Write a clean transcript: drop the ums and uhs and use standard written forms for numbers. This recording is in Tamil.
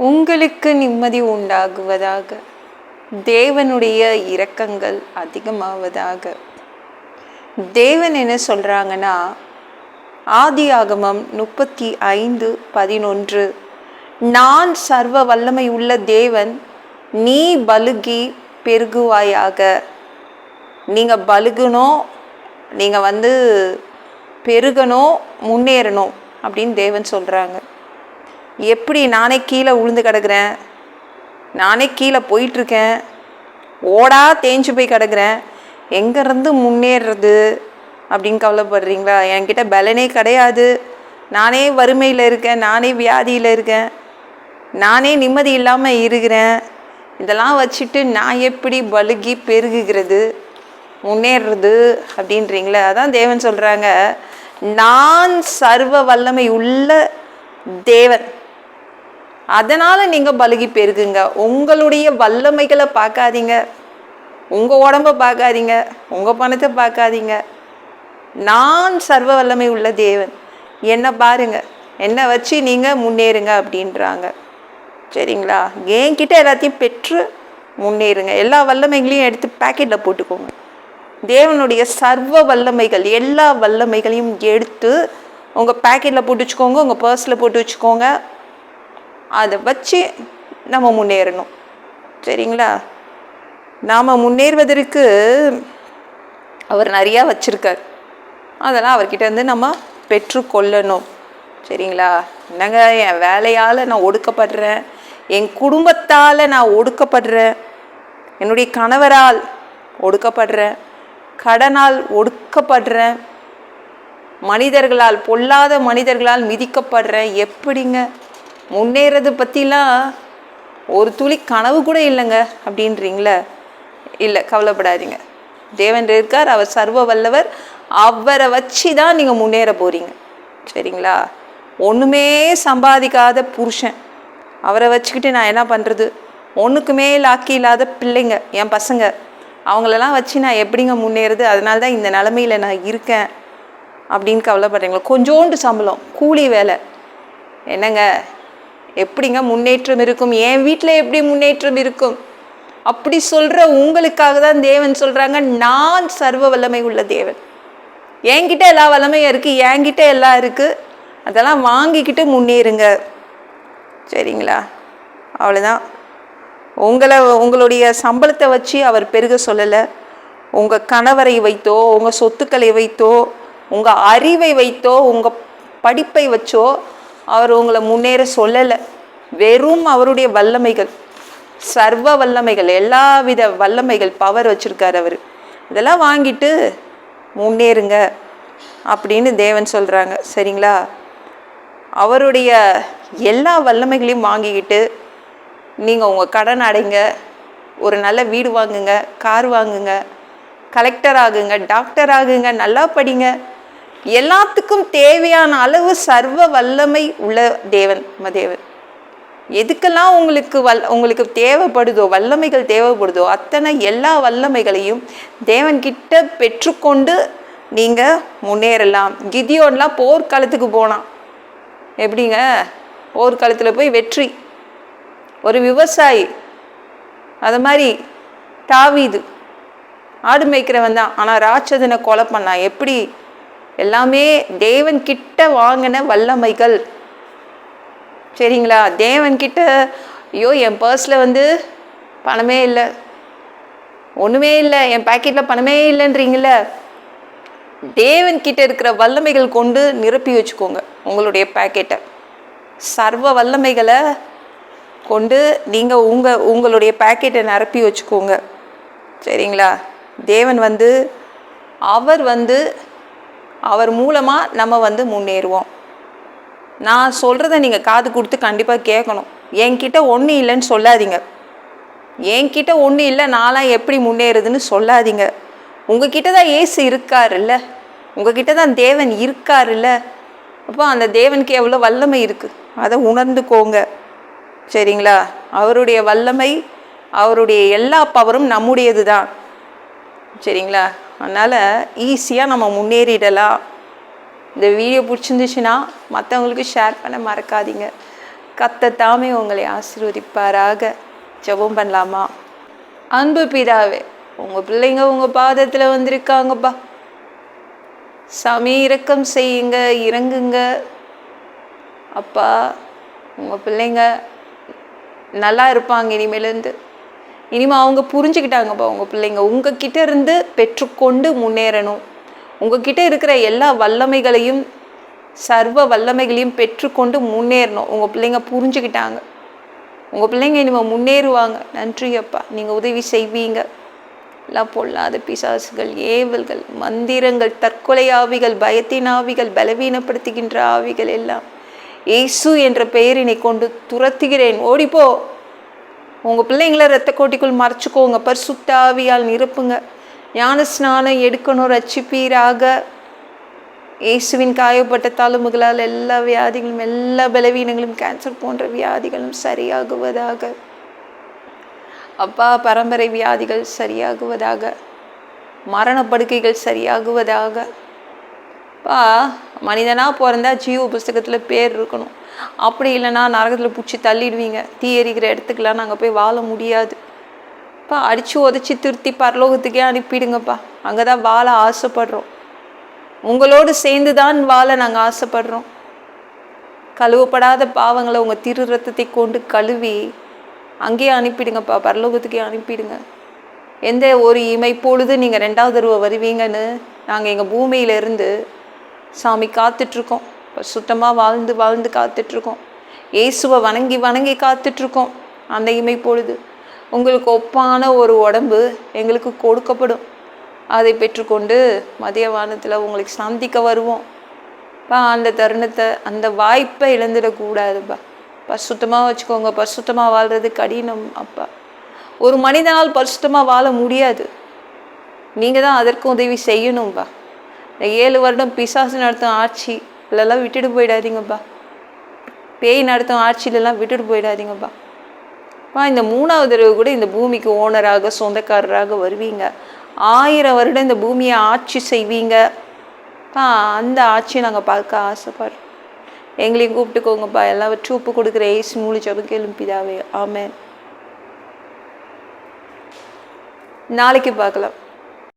உங்களுக்கு நிம்மதி உண்டாகுவதாக. தேவனுடைய இரக்கங்கள் அதிகமாவதாக. தேவன் என்ன சொல்கிறாங்கன்னா, ஆதியாகமம் 35:11, நான் சர்வ வல்லமை உள்ள தேவன், நீ பலுகி பெருகுவாயாக. நீங்கள் பலுகணும், நீங்கள் பெருகணும், முன்னேறணும் அப்படின்னு தேவன் சொல்கிறாங்க. எப்படி நானே கீழே உளுந்து கிடக்கிறேன், நானே கீழே போயிட்டுருக்கேன், ஓடா தேஞ்சு போய் கிடக்கிறேன், எங்கேருந்து முன்னேறது அப்படின்னு கவலைப்படுறீங்களா? என்கிட்ட பலனே கிடையாது, நானே வறுமையில் இருக்கேன், நானே வியாதியில் இருக்கேன், நானே நிம்மதி இல்லாமல் இருக்கிறேன், இதெல்லாம் வச்சுட்டு நான் எப்படி பலுகி பெருகுகிறது, முன்னேறது அப்படின்றீங்களா? அதான் தேவன் சொல்கிறாங்க, நான் சர்வ வல்லமை உள்ள தேவன், அதனால் நீங்கள் பலுகி பெருகுங்க. உங்களுடைய வல்லமைகளை பார்க்காதீங்க, உங்கள் உடம்பை பார்க்காதீங்க, உங்கள் பணத்தை பார்க்காதீங்க. நான் சர்வ வல்லமை உள்ள தேவன், என்னை பாருங்க, என்னை வச்சு நீங்கள் முன்னேறுங்க அப்படின்றாங்க. சரிங்களா? என்கிட்ட எல்லாத்தையும் பெற்று முன்னேறுங்க. எல்லா வல்லமைகளையும் எடுத்து பேக்கெட்டில் போட்டுக்கோங்க. தேவனுடைய சர்வ வல்லமைகள், எல்லா வல்லமைகளையும் எடுத்து உங்கள் பேக்கெட்டில் போட்டு வச்சுக்கோங்க, உங்கள் பர்ஸில் போட்டு வச்சுக்கோங்க. அதை வச்சு நம்ம முன்னேறணும். சரிங்களா? நாம் முன்னேறுவதற்கு அவர் நிறையா வச்சுருக்கார், அதெல்லாம் அவர்கிட்ட நம்ம பெற்றுக்கொள்ளணும். சரிங்களா? என்னங்க, என் வேலையால் நான் ஒடுக்கப்படுறேன், என் குடும்பத்தால் நான் ஒடுக்கப்படுறேன், என்னுடைய கணவரால் ஒடுக்கப்படுறேன், கடனால் ஒடுக்கப்படுறேன், மனிதர்களால், பொல்லாத மனிதர்களால் மிதிக்கப்படுறேன், எப்படிங்க முன்னேறது பற்றிலாம் ஒரு துளி கனவு கூட இல்லைங்க அப்படின்றீங்களே? இல்லை, கவலைப்படாதீங்க. தேவன் இருக்கார், அவர் சர்வ வல்லவர், அவரை வச்சு தான் நீங்கள் முன்னேற போகிறீங்க. சரிங்களா? ஒன்றுமே சம்பாதிக்காத புருஷன், அவரை வச்சுக்கிட்டு நான் என்ன பண்ணுறது, ஒன்றுக்குமே லாக்கி இல்லாத பிள்ளைங்க, என் பசங்க, அவங்களெல்லாம் வச்சு நான் எப்படிங்க முன்னேறது? அதனால தான் இந்த நிலமையில் நான் இருக்கேன் அப்படின்னு கவலைப்படுறீங்களா? கொஞ்சோண்டு சம்பளம், கூலி வேலை, என்னங்க எப்படிங்க முன்னேற்றம் இருக்கும்? என் வீட்டில் எப்படி முன்னேற்றம் இருக்கும்? அப்படி சொல்கிற உங்களுக்காக தான் தேவன் சொல்கிறாங்க, நான் சர்வ வல்லமை உள்ள தேவன், என்கிட்ட எல்லா வல்லமையும் இருக்குது, என்கிட்ட எல்லாம் இருக்குது, அதெல்லாம் வாங்கிக்கிட்டு முன்னேறுங்க. சரிங்களா? அவ்வளோதான். உங்களுடைய சம்பளத்தை வச்சு அவர் பெருக சொல்லலை. உங்கள் கணவரை வைத்தோ, உங்கள் சொத்துக்களை வைத்தோ, உங்கள் அறிவை வைத்தோ, உங்கள் படிப்பை வச்சோ அவர் உங்களை முன்னேற சொல்லலை. வெறும் அவருடைய வல்லமைகள், சர்வ வல்லமைகள், எல்லாவித வல்லமைகள், பவர் வச்சுருக்கார் அவர். இதெல்லாம் வாங்கிட்டு முன்னேறுங்க அப்படின்னு தேவன் சொல்கிறாங்க. சரிங்களா? அவருடைய எல்லா வல்லமைகளையும் வாங்கிக்கிட்டு நீங்கள் உங்கள் கடன் அடைங்க, ஒரு நல்ல வீடு வாங்குங்க, கார் வாங்குங்க, கலெக்டர் ஆகுங்க, டாக்டர் ஆகுங்க, நல்லா படிங்க. எல்லாத்துக்கும் தேவையான அளவு சர்வ வல்லமை உள்ள தேவன் நம்ம தேவன். எதுக்கெல்லாம் உங்களுக்கு தேவைப்படுதோ, வல்லமைகள் தேவைப்படுதோ, அத்தனை எல்லா வல்லமைகளையும் தேவன்கிட்ட பெற்றுக்கொண்டு நீங்கள் முன்னேறலாம். கிதியோன்லாம் போர்க்களத்துக்கு போனான். எப்படிங்க? போர்க்களத்தில் போய் வெற்றி. ஒரு விவசாயி, அது மாதிரி தாவீது ஆடு மேய்க்கிறவன் தான், ஆனால் ராட்சதனை கொலை பண்ணான். எப்படி? எல்லாமே தேவன்கிட்ட வாங்கின வல்லமைகள். சரிங்களா? தேவன்கிட்ட, ஐயோ என் பர்ஸில் பணமே இல்லை, ஒன்றுமே இல்லை, என் பேக்கெட்டில் பணமே இல்லைன்றீங்கள, தேவன்கிட்ட இருக்கிற வல்லமைகள் கொண்டு நிரப்பி வச்சுக்கோங்க உங்களுடைய பேக்கெட்டை. சர்வ வல்லமைகளை கொண்டு நீங்கள் உங்களுடைய பேக்கெட்டை நிரப்பி வச்சுக்கோங்க. சரிங்களா? தேவன் அவர் மூலமாக நம்ம முன்னேறுவோம். நான் சொல்கிறத நீங்கள் காது கொடுத்து கண்டிப்பாக கேட்கணும். என்கிட்ட ஒன்றும் இல்லைன்னு சொல்லாதீங்க, என்கிட்ட ஒன்றும் இல்லை, நான்லாம் எப்படி முன்னேறுதுன்னு சொல்லாதீங்க. உங்ககிட்ட தான் இயேசு இருக்காருல்ல, உங்ககிட்ட தான் தேவன் இருக்காருல்ல, அப்போ அந்த தேவனுக்கு எவ்வளோ வல்லமை இருக்குது அதை உணர்ந்துக்கோங்க. சரிங்களா? அவருடைய வல்லமை, அவருடைய எல்லா பவரும் நம்முடையது தான். சரிங்களா? அதனால் ஈஸியாக நம்ம முன்னேறிடலாம். இந்த வீடியோ பிடிச்சிருந்துச்சுன்னா மற்றவங்களுக்கு ஷேர் பண்ண மறக்காதீங்க. கர்த்தர் தாமே உங்களை ஆசீர்வதிப்பாராக. ஜெபம் பண்ணலாமா? அன்பு பிதாவே, உங்கள் பிள்ளைங்க உங்கள் பாதத்தில் வந்திருக்காங்கப்பா. சாமி இரக்கம் செய்யுங்க, இறங்குங்க அப்பா. உங்கள் பிள்ளைங்க நல்லா இருப்பாங்க இனிமேலேருந்து. இனிமேல் அவங்க புரிஞ்சுக்கிட்டாங்கப்பா. உங்கள் பிள்ளைங்க உங்ககிட்ட இருந்து பெற்றுக்கொண்டு முன்னேறணும். உங்ககிட்ட இருக்கிற எல்லா வல்லமைகளையும் சர்வ வல்லமைகளையும் பெற்றுக்கொண்டு முன்னேறணும். உங்கள் பிள்ளைங்க புரிஞ்சுக்கிட்டாங்க. உங்கள் பிள்ளைங்க இனிமேல் முன்னேறுவாங்க. நன்றி அப்பா. நீங்கள் உதவி செய்வீங்க. எல்லாம் பொல்லாத பிசாசுகள், ஏவல்கள், மந்திரங்கள், தற்கொலை ஆவிகள், பயத்தின் ஆவிகள், பலவீனப்படுத்துகின்ற ஆவிகள் எல்லாம் இயேசு என்ற பெயரினை கொண்டு துரத்துகிறேன். ஓடிப்போ. உங்கள் பிள்ளைங்கள இரத்த கோட்டிக்குள் மறைச்சிக்கோங்க. பரிசுத்த ஆவியால் நிரப்புங்க. ஞான ஸ்நானம் எடுக்கணும். ரட்சிப்பீராக. இயேசுவின் காயப்பட்ட தழும்புகளால் எல்லா வியாதிகளும், எல்லா பலவீனங்களும், கேன்சர் போன்ற வியாதிகளும் சரியாகுவதாக அப்பா. பரம்பரை வியாதிகள் சரியாகுவதாக. மரணப்படுக்கைகள் சரியாகுவதாக அப்பா. மனிதனாக பிறந்தா ஜீவ புஸ்தகத்தில் பேர் இருக்கணும். அப்படி இல்லைன்னா நரகத்தில் பிடிச்சி தள்ளிடுவீங்க. தீ எறிகிற இடத்துக்கெல்லாம் நாங்கள் போய் வாழ முடியாது. அப்பா, அடித்து உதச்சி திருத்தி பரலோகத்துக்கே அனுப்பிடுங்கப்பா. அங்கே தான் வாழ ஆசைப்படுறோம். உங்களோடு சேர்ந்து தான் வாழ நாங்கள் ஆசைப்படுறோம். கழுவப்படாத பாவங்களை உங்கள் திரு ரத்தத்தை கொண்டு கழுவி அங்கேயே அனுப்பிடுங்கப்பா. பரலோகத்துக்கே அனுப்பிடுங்க. எந்த ஒரு இமைப்பொழுது நீங்கள் 2வது தடவை வருவீங்கன்னு நாங்கள் எங்கள் பூமியிலேருந்து சாமி காத்துட்ருக்கோம். சுத்தமாக வாழ்ந்து வாழ்ந்து காத்துட்ருக்கோம். இயேசுவை வணங்கி வணங்கி காத்துட்ருக்கோம். அந்த இமைப்பொழுது உங்களுக்கு ஒப்பான ஒரு உடம்பு எங்களுக்கு கொடுக்கப்படும். அதை பெற்றுக்கொண்டு மதிய வானத்தில் உங்களுக்கு சந்திக்க வருவோம். அந்த தருணத்தை, அந்த வாய்ப்பை இழந்துடக்கூடாதுப்பா. பரிசுத்தமாக வச்சுக்கோங்க. பரிசுத்தமாக வாழ்கிறது கடினம் அப்பா. ஒரு மனிதனால் பரிசுத்தமாக வாழ முடியாது. நீங்கள் தான் அதற்கு உதவி செய்யணும்பா. இந்த 7 வருடம் பிசாசு நடத்தும் ஆட்சி இதெல்லாம் விட்டுட்டு போயிடாதீங்கப்பா. பேய் நடத்தும் ஆட்சியிலெல்லாம் விட்டுட்டு போயிடாதீங்கப்பா. இந்த 3வது தடவை கூட இந்த பூமிக்கு ஓனராக, சொந்தக்காரராக வருவீங்க. 1000 வருடம் இந்த பூமியை ஆட்சி செய்வீங்க. அந்த ஆட்சியை நாங்கள் பார்க்க ஆசைப்படுறோம். எங்களையும் கூப்பிட்டுக்கோங்கப்பா. எல்லாவற்றும் ஒப்பு கொடுக்குற இயேசு மூலி ஜெபம் கேளும் பிதாவே. ஆமென். நாளைக்கு பார்க்கலாம்.